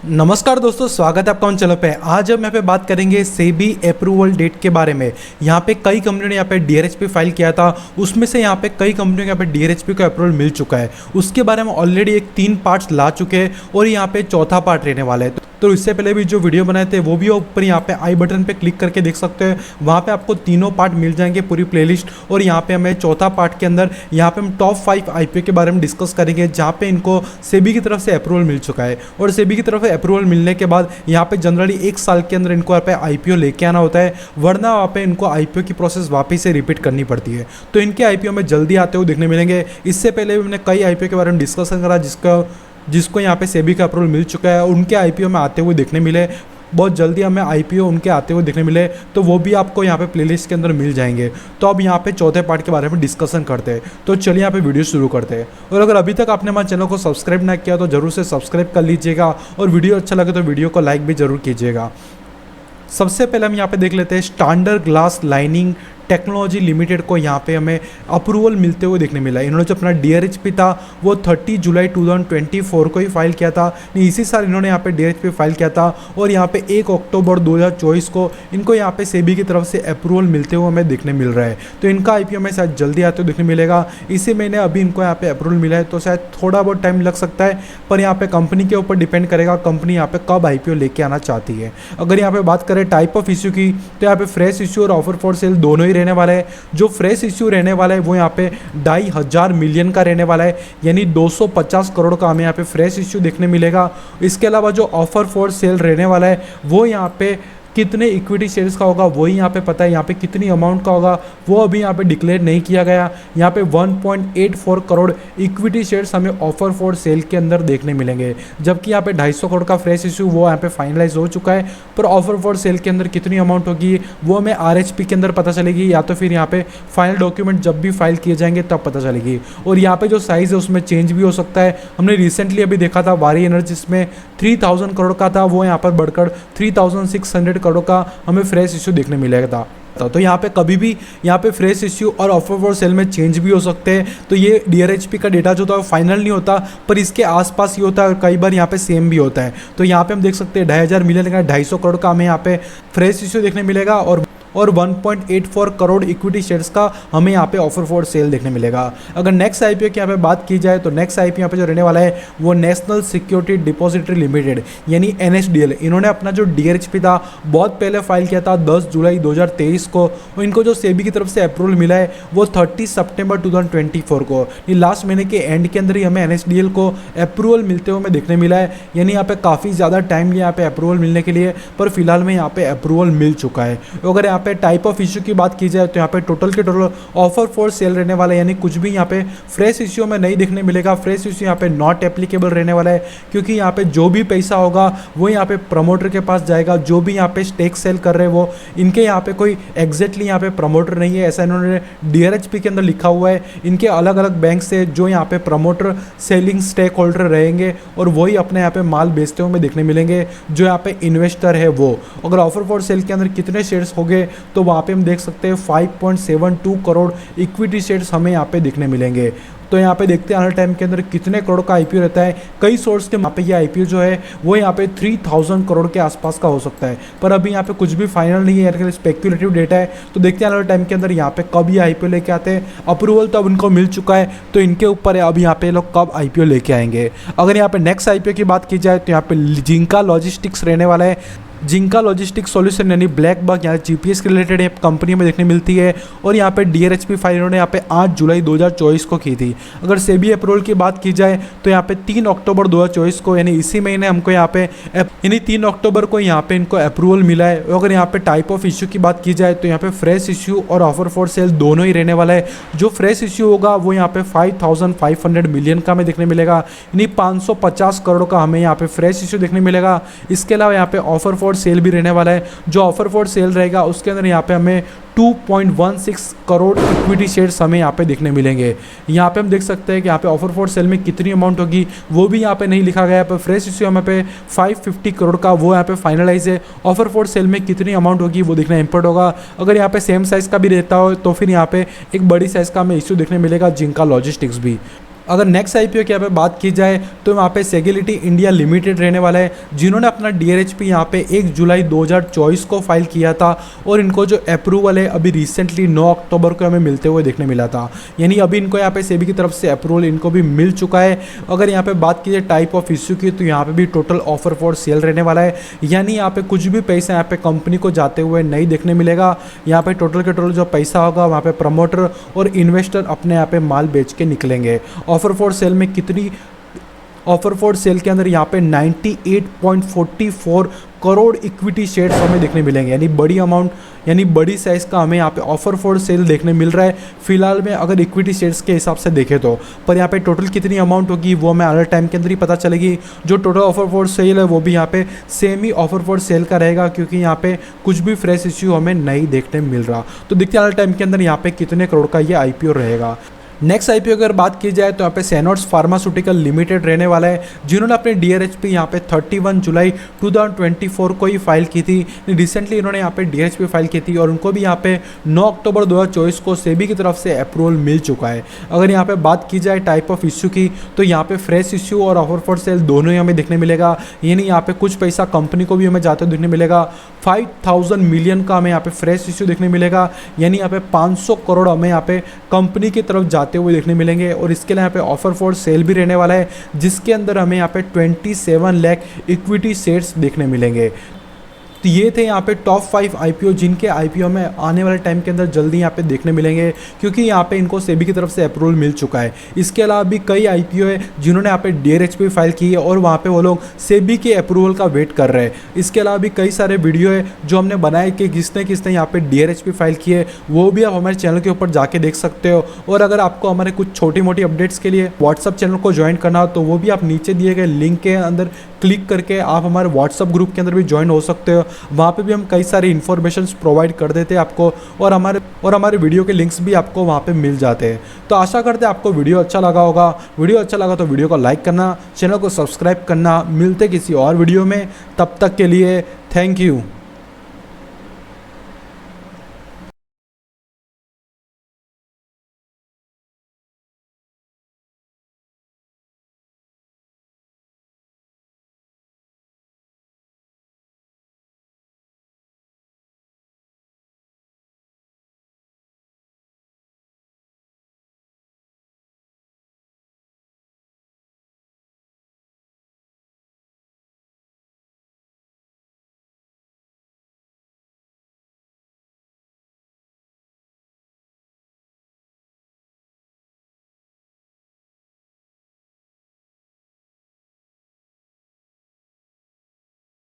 नमस्कार दोस्तों, स्वागत है आपका उन चैनल पे। आज हम यहाँ पे बात करेंगे सेबी अप्रूवल डेट के बारे में। यहाँ पे कई कंपनियों ने यहाँ पे डीआरएचपी फाइल किया था, उसमें से यहाँ पे कई कंपनियों को यहाँ पे डीआरएचपी को अप्रूवल मिल चुका है। उसके बारे में ऑलरेडी एक 3 पार्ट्स ला चुके हैं और यहाँ पे चौथा पार्ट रहने वाला है। तो इससे पहले भी जो वीडियो बनाए थे वो भी ऊपर यहाँ पे आई बटन पे क्लिक करके देख सकते हैं। वहाँ पे आपको तीनों पार्ट मिल जाएंगे, पूरी प्लेलिस्ट। और यहाँ पे हमें चौथा पार्ट के अंदर यहाँ पे हम टॉप 5 आईपीओ के बारे में डिस्कस करेंगे, जहाँ पे इनको सेबी की तरफ से अप्रूवल मिल चुका है। और सेबी की तरफ से अप्रूवल मिलने के बाद यहाँ पे जनरली 1 साल के अंदर इनको यहाँ पे आईपीओ लेके आना होता है, वरना वहाँ पे इनको आईपीओ की प्रोसेस वापस से रिपीट करनी पड़ती है। तो इनके आईपीओ में जल्दी आते हुए देखने मिलेंगे। इससे पहले भी हमने कई आईपीओ के बारे में डिस्कशन करा जिसको यहाँ पे सेबी का अप्रूवल मिल चुका है, उनके आईपीओ में आते हुए देखने मिले। बहुत जल्दी हमें आईपीओ उनके आते हुए देखने मिले, तो वो भी आपको यहाँ पे प्लेलिस्ट के अंदर मिल जाएंगे। तो अब यहाँ पे चौथे पार्ट के बारे में डिस्कशन करते हैं। तो चलिए यहाँ पे वीडियो शुरू करते हैं। और अगर अभी तक आपने हमारे चैनल को सब्सक्राइब ना किया तो जरूर से सब्सक्राइब कर लीजिएगा, और वीडियो अच्छा लगे तो वीडियो को लाइक भी जरूर कीजिएगा। सबसे पहले हम यहाँ पे देख लेते हैं standard glass lining technology limited को यहाँ पे हमें अप्रूवल मिलते हुए देखने मिला। इन्होंने जो अपना डीआरएचपी था वो 30 जुलाई 2024 को ही फाइल किया था। इसी साल इन्होंने यहाँ पे डीआरएचपी फाइल किया था, और यहाँ पे 1 अक्टूबर 2024 को इनको यहाँ पे सेबी की तरफ से अप्रूवल मिलते हुए हमें देखने मिल रहा है। तो इनका आईपीओ में शायद जल्दी आते हुए देखने मिलेगा। इसी महीने अभी इनको यहाँ पे अप्रूवल मिला है, तो शायद थोड़ा बहुत टाइम लग सकता है, पर यहाँ पे कंपनी के ऊपर डिपेंड करेगा कंपनी यहाँ पे कब आईपीओ लेके आना चाहती है। अगर यहाँ पे बात करें टाइप ऑफ इश्यू की, तो यहाँ पे फ्रेश इश्यू और ऑफर फॉर सेल दोनों ही रहने वाला है। जो फ्रेश इश्यू रहने वाला है वो यहाँ पे 2,500 मिलियन का रहने वाला है, यानी 250 करोड़ का हमें यहाँ पे फ्रेश इश्यू देखने मिलेगा। इसके अलावा जो ऑफर फॉर सेल रहने वाला है वो यहाँ पे कितने इक्विटी शेयर्स का होगा वही यहाँ पे पता है, यहाँ पे कितनी अमाउंट का होगा वो अभी यहाँ पे डिक्लेयर नहीं किया गया। यहाँ पे 1.84 करोड़ इक्विटी शेयर्स हमें ऑफर फॉर सेल के अंदर देखने मिलेंगे, जबकि यहाँ पे 250 करोड़ का फ्रेश इशू वो यहाँ पे फाइनलाइज हो चुका है। पर ऑफर फॉर सेल के अंदर कितनी अमाउंट होगी वो हमें आरएचपी के अंदर पता चलेगी, या तो फिर यहाँ पे फाइनल डॉक्यूमेंट जब भी फाइल किए जाएंगे तब पता चलेगी। और यहाँ पे जो साइज़ है उसमें चेंज भी हो सकता है। हमने रिसेंटली अभी देखा था वारी एनर्जीज में 3000 करोड़ का था, वो यहाँ पर बढ़कर 3600 करोड़ का हमें फ्रेश इश्यू देखने मिलेगा था। तो यहाँ पे कभी भी यहाँ पे फ्रेश इश्यू और ऑफर फॉर सेल में चेंज भी हो सकते हैं। तो ये डीआरएचपी का डेटा जो होता है फाइनल नहीं होता, पर इसके आसपास ही होता है, और कई बार यहाँ पे सेम भी होता है। तो यहाँ पे हम देख सकते हैं 2,500 मिलियन का 250 करोड़ का हमें यहाँ पे फ्रेश इश्यू देखने मिलेगा, और 1.84 करोड़ इक्विटी शेयर्स का हमें यहाँ पे ऑफर फॉर सेल देखने मिलेगा। अगर नेक्स्ट आईपीओ की यहाँ पे बात की जाए तो नेक्स्ट आईपीओ यहाँ पे जो रहने वाला है वो नेशनल सिक्योरिटी डिपॉजिटरी लिमिटेड यानी एनएसडीएल। इन्होंने अपना जो डीआरएचपी था बहुत पहले फाइल किया था 10 जुलाई 2023 को, और इनको जो सेबी की तरफ से अप्रूवल मिला है वो 30 सितंबर 2024 को। ये लास्ट महीने के एंड के अंदर ही हमें एनएसडीएल को अप्रूवल मिलते हुए हमें देखने मिला है, यानी यहाँ पे काफ़ी ज़्यादा टाइम लिया यहाँ पे अप्रूवल मिलने के लिए, पर फिलहाल में यहाँ पे अप्रूवल मिल चुका है। अगर यहाँ पे टाइप ऑफ इश्यू की बात की जाए तो यहाँ पे टोटल के टोटल ऑफर फॉर सेल रहने वाला है, यानी कुछ भी यहाँ पे फ्रेश इश्यू में नहीं देखने मिलेगा। फ्रेश इश्यू यहाँ पे नॉट एप्लीकेबल रहने वाला है, क्योंकि यहाँ पे जो भी पैसा होगा वो यहाँ पे प्रमोटर के पास जाएगा। जो भी यहाँ पे स्टेक सेल कर रहे हैं वो इनके यहाँ पे कोई एग्जैक्टली यहाँ पे प्रमोटर नहीं है, ऐसा इन्होंने डीआरएचपी के अंदर लिखा हुआ है। इनके अलग अलग बैंक से जो यहाँ पे प्रमोटर सेलिंग स्टेक होल्डर रहेंगे और वही अपने यहाँ पे माल बेचते हुए देखने मिलेंगे, जो यहाँ पे इन्वेस्टर है वो। अगर ऑफर फॉर सेल के अंदर कितने शेयर्स हो गए तो वहाँ पे हम देख सकते हैं 5.72 करोड़ इक्विटी शेयर्स हमें यहाँ पे देखने मिलेंगे। तो यहाँ पे देखते हैं आने टाइम के अंदर कितने करोड़ का आईपीओ रहता है। कई सोर्स के यहाँ पे ये आईपीओ जो है वो यहाँ पे 3000 करोड़ के आसपास का हो सकता है, पर अभी यहाँ पे कुछ भी फाइनल नहीं है, यानी स्पेक्युलेटिव डेटा है। तो देखते हैं आने टाइम के अंदर यहाँ पे कब ये आईपीओ लेके आते हैं। अप्रूवल तो अब इनको मिल चुका है, तो इनके ऊपर है अब यहाँ पे लोग कब आईपीओ लेके आएंगे। अगर यहाँ पे नेक्स्ट आईपीओ की बात की जाए तो यहाँ पे जिंका लॉजिस्टिक्स रहने वाला है। जिंका लॉजिस्टिक्स सॉल्यूशन यानी ब्लैक बक यहाँ जीपीएस के रिलेटेड कंपनी में देखने मिलती है, और यहाँ पे डीआरएचपी फाइल इन्होंने यहाँ पे 8 जुलाई 2024 को की थी। अगर सेबी अप्रूवल की बात की जाए तो यहाँ पे 3 अक्टूबर 2024 को, यानी इसी महीने हमको यहाँ पे 3 अक्टूबर को यहाँ पे इनको अप्रूवल मिला है। अगर यहाँ पे टाइप ऑफ इश्यू की बात की जाए तो यहाँ पे फ्रेश इश्यू और ऑफर फॉर सेल दोनों ही रहने वाला है। जो फ्रेश इश्यू होगा वो यहाँ पे 5,500 मिलियन का हमें देखने मिलेगा, यानी 550 करोड़ का हमें यहाँ पे फ्रेश इश्यू देखने मिलेगा। इसके अलावा यहाँ पे ऑफर फॉर सेल भी रहने वाला है। जो ऑफर फॉर सेल रहेगा उसके अंदर यहाँ पे हमें 2.16 करोड़ इक्विटी शेयर्स हमें यहाँ पे देखने मिलेंगे। यहाँ पे हम देख सकते हैं कि यहाँ पे ऑफर फॉर सेल में कितनी अमाउंट होगी वो भी यहाँ पे नहीं लिखा गया है, पर फ्रेश इश्यू हमें पे 550 करोड़ का वो यहाँ पे फाइनलाइज है। ऑफर फॉर सेल में कितनी अमाउंट होगी वो देखना इंपॉर्टेंट होगा। अगर यहाँ पे सेम साइज़ का भी रहता हो तो फिर यहाँ पे एक बड़ी साइज़ का हमें इश्यू देखने मिलेगा जिंका लॉजिस्टिक्स भी। अगर नेक्स्ट आईपीओ की यहाँ पे बात की जाए तो वहाँ पे सेगिलिटी इंडिया लिमिटेड रहने वाला है, जिन्होंने अपना डीआरएचपी यहाँ पे 1 जुलाई 2024 को फाइल किया था और इनको जो अप्रूवल है अभी रिसेंटली 9 अक्टूबर को हमें मिलते हुए देखने मिला था। यानी अभी इनको यहाँ पे सेबी की तरफ से अप्रूवल इनको भी मिल चुका है। अगर यहाँ पे बात की जाए टाइप ऑफ इश्यू की तो यहाँ पे भी टोटल ऑफर फॉर सेल रहने वाला है, यानी यहाँ पे कुछ भी पैसा यहाँ पे कंपनी को जाते हुए नहीं देखने मिलेगा। यहाँ पे टोटल के टोटल जो पैसा होगा वहाँ पे प्रमोटर और इन्वेस्टर अपने यहाँ पे माल बेच के निकलेंगे। ऑफर फॉर सेल में कितनी ऑफर फॉर सेल के अंदर यहाँ पे 98.44 करोड़ इक्विटी शेयर्स हमें देखने मिलेंगे, यानी बड़ी अमाउंट यानी बड़ी साइज़ का हमें यहाँ पे ऑफर फॉर सेल देखने मिल रहा है फिलहाल में, अगर इक्विटी शेयर्स के हिसाब से देखें तो। पर यहाँ पे टोटल कितनी अमाउंट होगी वो हमें आने टाइम के अंदर ही पता चलेगी। जो टोटल ऑफर फॉर सेल है वो भी यहाँ पे same he offer for sale का रहेगा, क्योंकि यहाँ पे कुछ भी फ्रेश इश्यू हमें नहीं देखने मिल रहा। तो देखते हैं आने टाइम के अंदर यहाँ पे कितने करोड़ का ये आईपीओ रहेगा। नेक्स्ट आईपीओ अगर बात की जाए तो यहाँ पे सैनोड्स फार्मास्यूटिकल लिमिटेड रहने वाला है, जिन्होंने अपने डीआरएचपी यहाँ पे 31 जुलाई 2024 को ही फाइल की थी। रिसेंटली इन्होंने यहाँ पे डीआरएचपी फाइल की थी और उनको भी यहाँ पे 9 अक्टूबर 2024 को सेबी की तरफ से अप्रूवल मिल चुका है। अगर यहाँ पे बात की जाए टाइप ऑफ इश्यू की तो यहाँ पे फ्रेश इश्यू और ऑफर फॉर सेल दोनों ही हमें देखने मिलेगा, यानी यहाँ पे कुछ पैसा कंपनी को भी हमें जाते हुए देखने मिलेगा। 5000 मिलियन का हमें यहाँ पे फ्रेश इश्यू देखने मिलेगा, यानी यहाँ पे 500 करोड़ हमें यहाँ पे कंपनी की तरफ जाते हुए देखने मिलेंगे। और इसके लिए यहाँ पे ऑफर फॉर सेल भी रहने वाला है, जिसके अंदर हमें यहाँ पे 27 लाख इक्विटी शेयर्स देखने मिलेंगे। तो ये थे यहाँ पे टॉप 5 आईपीओ, जिनके आईपीओ में आने वाले टाइम के अंदर जल्दी यहाँ पे देखने मिलेंगे, क्योंकि यहाँ पे इनको सेबी की तरफ से अप्रूवल मिल चुका है। इसके अलावा भी कई आईपीओ है जिन्होंने यहाँ पे डीआरएचपी फाइल की है और वहाँ पे वो लोग सेबी के अप्रूवल का वेट कर रहे हैं। इसके अलावा भी कई सारे वीडियो है जो हमने बनाए कि किसने किसने यहाँ पे डीआरएचपी फाइल की है, वो भी आप हमारे चैनल के ऊपर जाके देख सकते हो। और अगर आपको हमारे कुछ छोटी मोटी अपडेट्स के लिए व्हाट्सअप चैनल को ज्वाइन करना हो तो वो भी आप नीचे दिए गए लिंक के अंदर क्लिक करके आप हमारे व्हाट्सअप ग्रुप के अंदर भी ज्वाइन हो सकते हो। वहाँ पे भी हम कई सारी इन्फॉर्मेशंस प्रोवाइड कर देते हैं आपको, और हमारे वीडियो के लिंक्स भी आपको वहाँ पे मिल जाते हैं। तो आशा करते हैं आपको वीडियो अच्छा लगा होगा। वीडियो अच्छा लगा तो वीडियो को लाइक करना, चैनल को सब्सक्राइब करना। मिलते किसी और वीडियो में, तब तक के लिए थैंक यू।